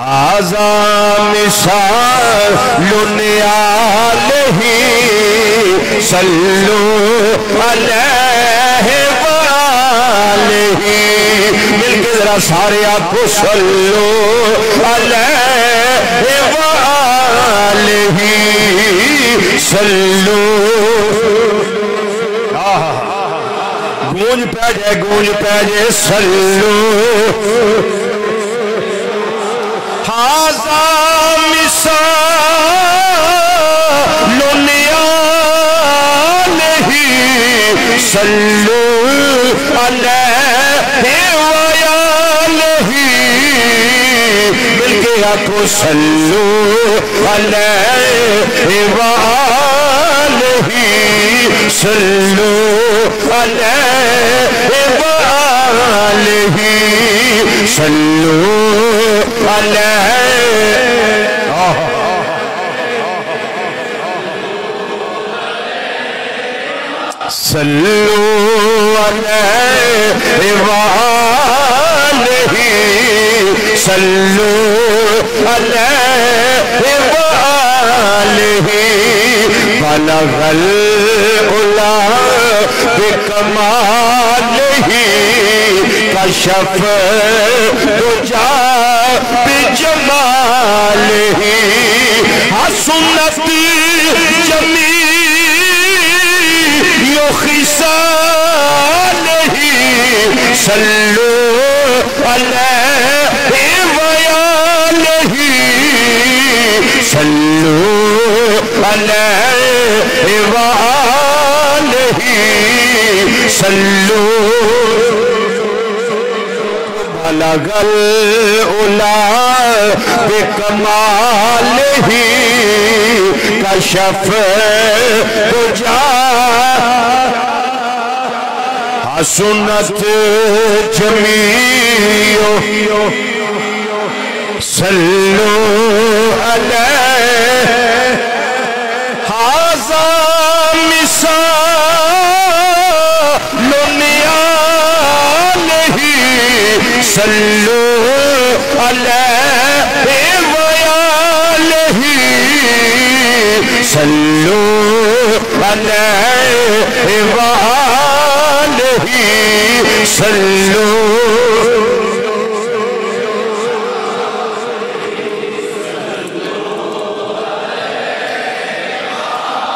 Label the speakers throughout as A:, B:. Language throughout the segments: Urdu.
A: هذا مثال علیہ صلوا علیہ وآلہ مل کے ذرا سارے آنکھوں صلوا علیہ وآلہ صلوا گونج پہ جائے صلوا هذا مثال علیہ صلوا علیہ وآلہ مل کے آنکھوں صلوا علیہ وآلہ صلوا علیہ وآلہ صلوا علیہ صلوا علیہ وآلہ صلوا علیہ وآلہ بلغ العلا بکمالہ کشف دجا بجمالہ حسنت جمیع خصالہ صلوا علیہ وآلہ صلوا علیہ وآلہ صلوا بلغ العلا بکمالہ کشف دجا حسنت جمیع صلوا علیہ هذا مثال علیہ صلوا علیہ وآلہ صلوا علیہ وآلہ صلوا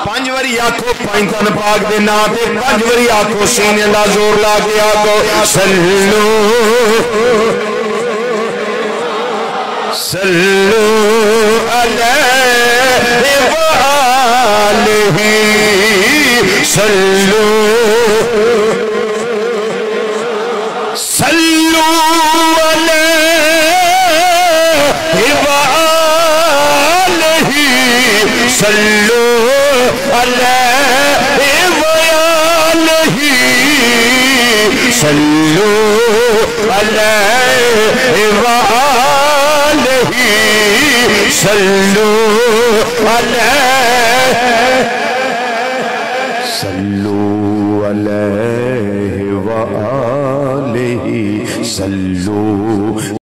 A: پانچ وری آکھو پائنتن پاک دے نام پہ پانچ وری آکھو سینے اللہ زور لا کے آکھو صلوا علیہ وآلہ صلوا علیہ وآلہ صلوا علیہ وآلہ صلوا علیہ وآلہ صلوا علیہ وآلہ صلوا